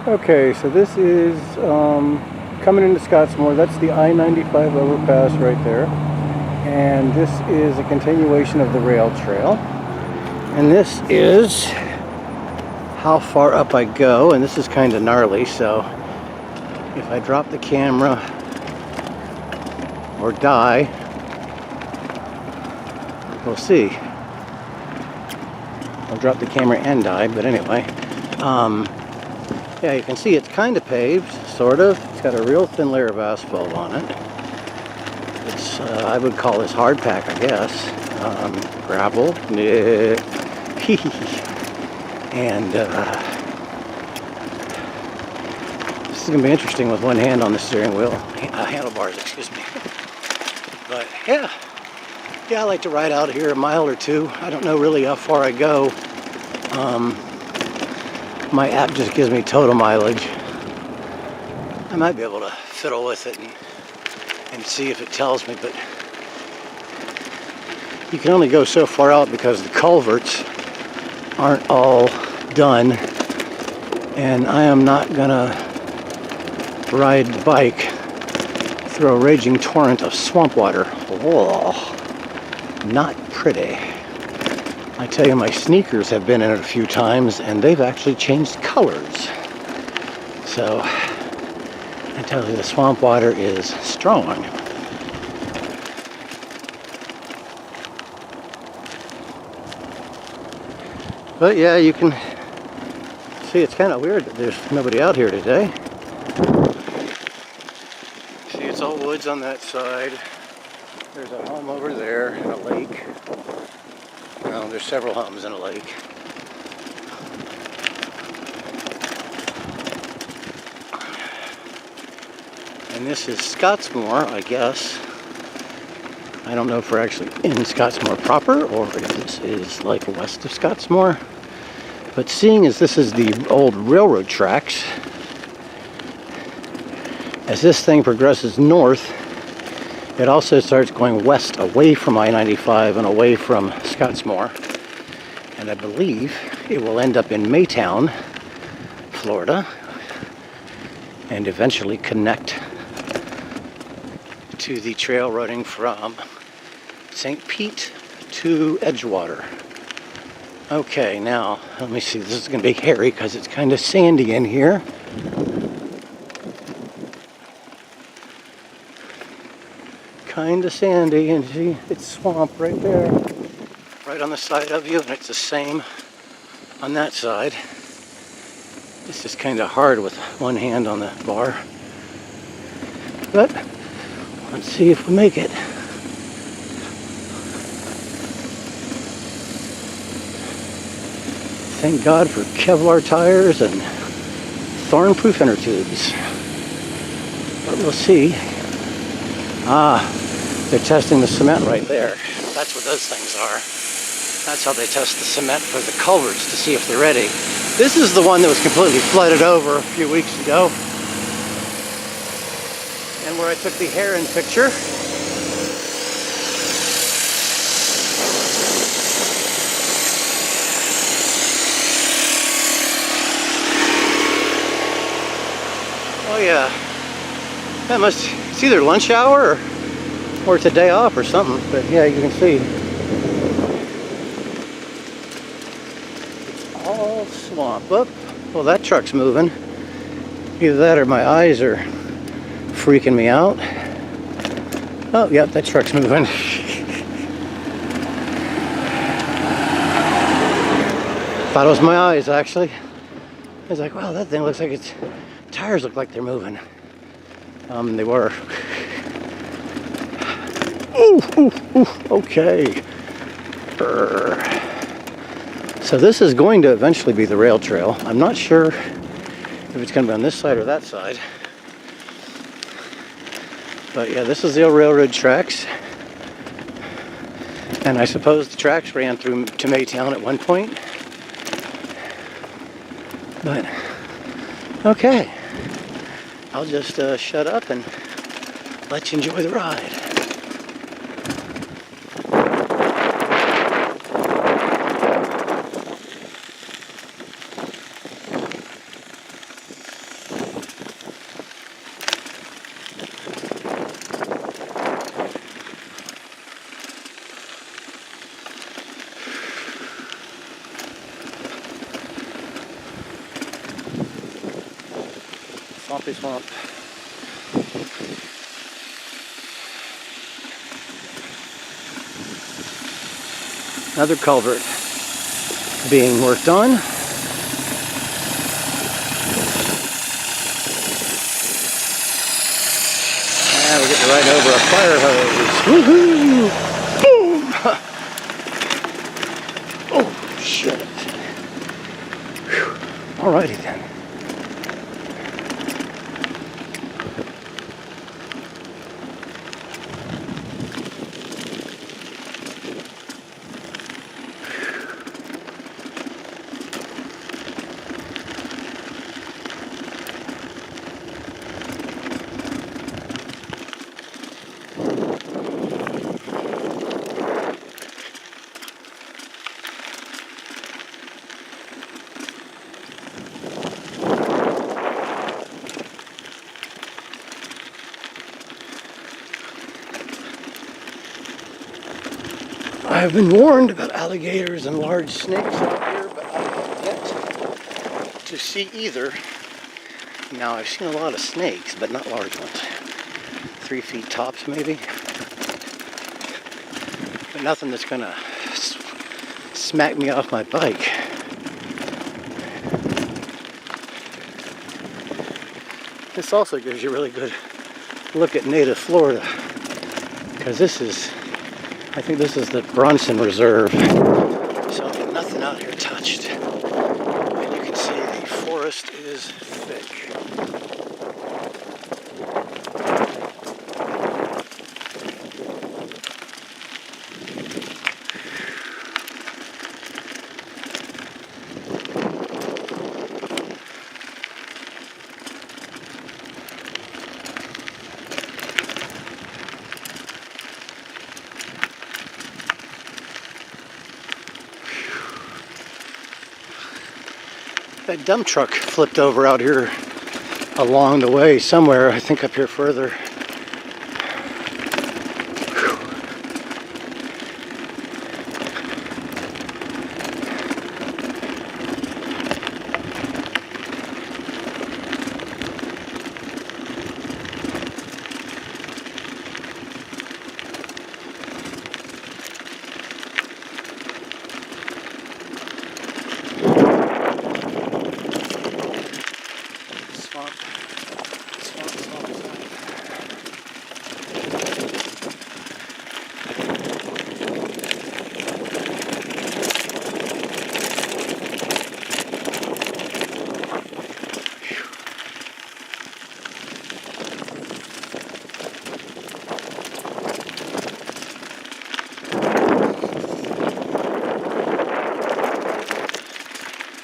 Okay, so this is coming into Scottsmore. That's the I-95 overpass right there. And this is a continuation of the rail trail. And this is how far up I go. And this is kind of gnarly, so if I drop the camera or die, we'll see. I'll drop the camera and die, but anyway. Yeah, you can see it's kind of paved, sort of. It's got a real thin layer of asphalt on it. It's, I would call this hard pack, I guess. Gravel. And this is going to be interesting with one hand on the steering wheel. Handlebars, excuse me. But yeah. Yeah, I like to ride out here a mile or two. I don't know really how far I go. My app just gives me total mileage. I might be able to fiddle with it and see if it tells me, but you can only go so far out because the culverts aren't all done, and I am not gonna ride the bike through a raging torrent of swamp water. Whoa, not pretty. I tell you, my sneakers have been in it a few times, and they've actually changed colors. So, I tell you, the swamp water is strong. But yeah, you can see it's kind of weird that there's nobody out here today. See, it's all woods on that side. There's a home over there and a lake. Well, there's several homes in a lake. And this is Scottsmore, I guess. I don't know if we're actually in Scottsmore proper or if this is like west of Scottsmore. But seeing as this is the old railroad tracks, as this thing progresses north, it also starts going west away from I-95 and away from Scottsmore. And I believe it will end up in Maytown, Florida, and eventually connect to the trail running from St. Pete to Edgewater. Okay, now, let me see. This is going to be hairy because it's kind of sandy in here. Kind of sandy, and see, it's swamp right there, right on the side of you, and it's the same on that side. It's just kind of hard with one hand on the bar, but let's see if we make it. Thank God for Kevlar tires and thorn-proof inner tubes. But we'll see. They're testing the cement right there. That's what those things are. That's how they test the cement for the culverts to see if they're ready. This is the one that was completely flooded over a few weeks ago. And where I took the heron picture. Oh yeah. That must, it's either lunch hour or it's a day off or something, but yeah, you can see. It's all swamp. Oh, well, that truck's moving. Either that or my eyes are freaking me out. Oh, yep, that truck's moving. Thought it was my eyes, actually. I was like, wow, that thing looks like its tires look like they're moving. They were. Ooh, okay. So this is going to eventually be the rail trail. I'm not sure if it's going to be on this side or that side. But yeah, this is the old railroad tracks. And I suppose the tracks ran through to Maytown at one point. But, okay. I'll just shut up and let you enjoy the ride. Swampy swamp. Another culvert being worked on. And we're getting right over a fire hose. Woohoo! Boom! Oh, shit. Whew. Alrighty then. I've been warned about alligators and large snakes out here, but I have yet to see either. Now, I've seen a lot of snakes, but not large ones. 3 feet tops, maybe. But nothing that's gonna smack me off my bike. This also gives you a really good look at native Florida, because I think this is the Bronson Reserve. So nothing out here touched. And you can see the forest is thick. That dump truck flipped over out here along the way somewhere, I think up here further.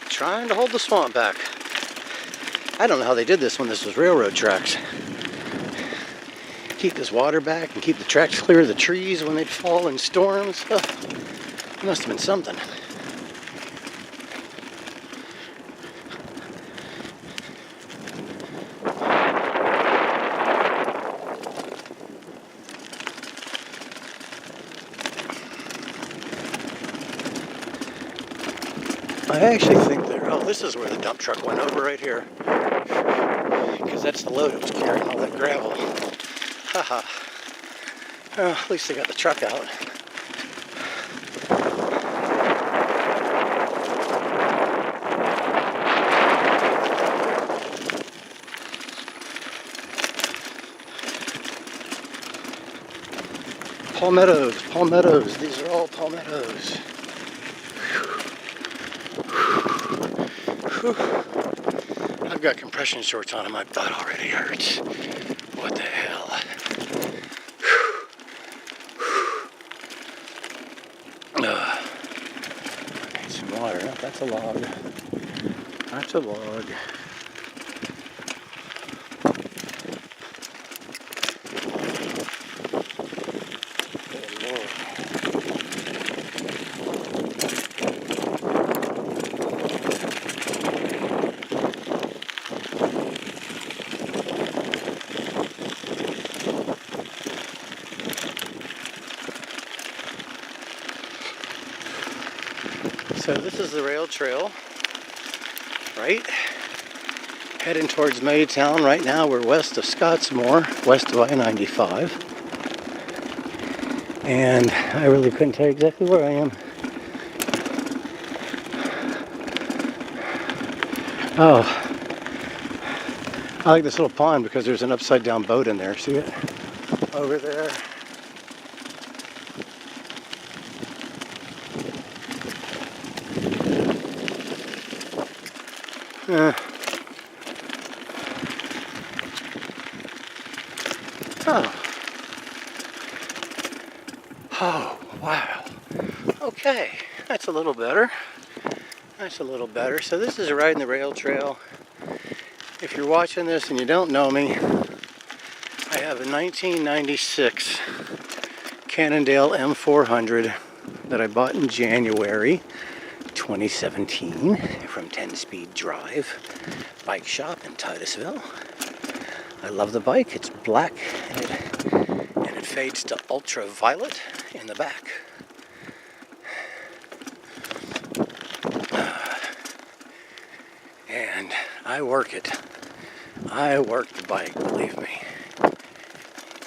Trying to hold the swamp back. I don't know how they did this when this was railroad tracks. Keep this water back and keep the tracks clear of the trees when they'd fall in storms. Oh, it must have been something. I actually think this is where the dump truck went over right here. Because that's the load it was carrying, all that gravel. Haha. Well, at least they got the truck out. Palmettos, palmettos. These are all palmettos. I've got compression shorts on and my butt already hurts. What the hell? I need some water. Oh, that's a log. That's a log. So this is the rail trail, right? Heading towards Maytown. Right now we're west of Scottsmore, west of I-95. And I really couldn't tell you exactly where I am. Oh, I like this little pond because there's an upside down boat in there. See it? Over there. Oh. Oh, wow. Okay, that's a little better. That's a little better. So this is a Riding the Rail Trail. If you're watching this and you don't know me, I have a 1996 Cannondale M400 that I bought in January 2017 from 10 Speed Drive Bike Shop in Titusville. I love the bike. It's black and it fades to ultraviolet in the back. And I work it. I work the bike, believe me.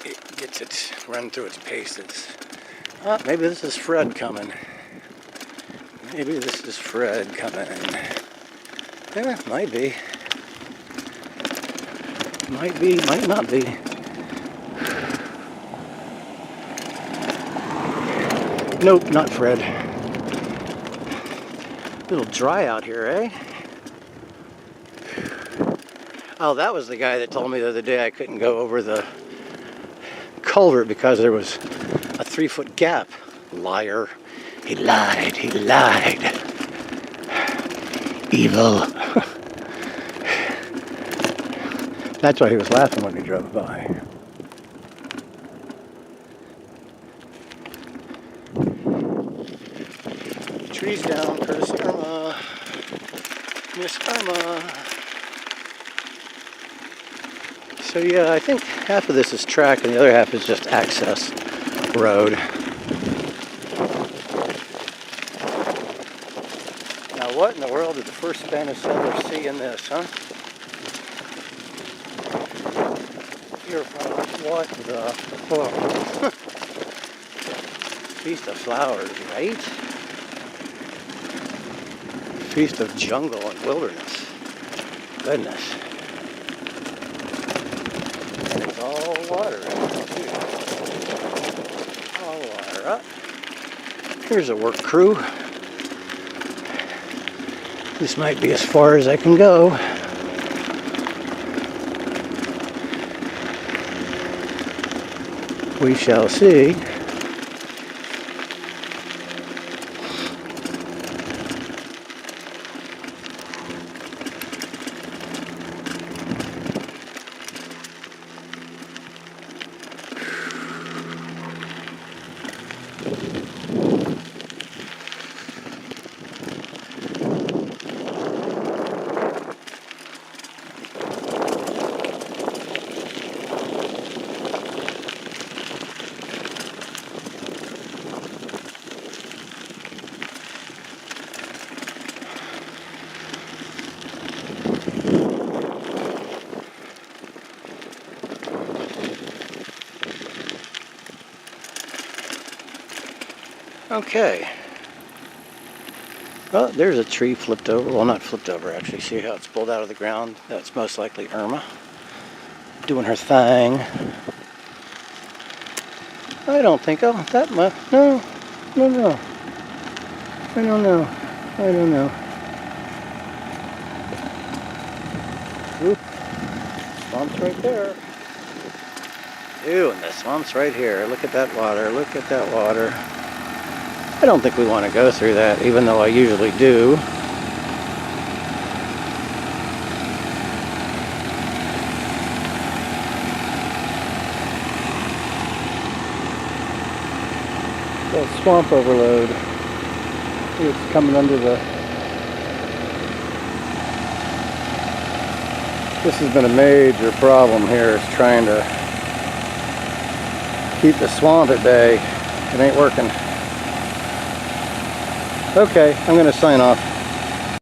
It gets its run through its paces. Maybe this is Fred coming. Maybe this is Fred coming. Yeah, might be. Might be, might not be. Nope, not Fred. A little dry out here, eh? Oh, that was the guy that told me the other day I couldn't go over the culvert because there was a 3-foot gap. Liar. He lied. He lied. Evil. That's why he was laughing when he drove by. Trees down, courtesy Irma. Miss Irma. So yeah, I think half of this is track and the other half is just access road. Now what in the world did the first Spanish settler see in this, huh? You're from what the fuck? Feast of flowers, right? Feast of jungle and wilderness. Goodness. And it's all water too. All water up. Here's a work crew. This might be as far as I can go. We shall see. Okay. Well, there's a tree flipped over. Well, not flipped over, actually. See how it's pulled out of the ground? That's most likely Irma doing her thing. I don't think, oh, that much. No. I don't know. I don't know. Oop. Swamp's right there. Ew, and the swamp's right here. Look at that water. Look at that water. I don't think we want to go through that, even though I usually do. The swamp overload. It's coming under the... This has been a major problem here, is trying to keep the swamp at bay. It ain't working. Okay, I'm going to sign off.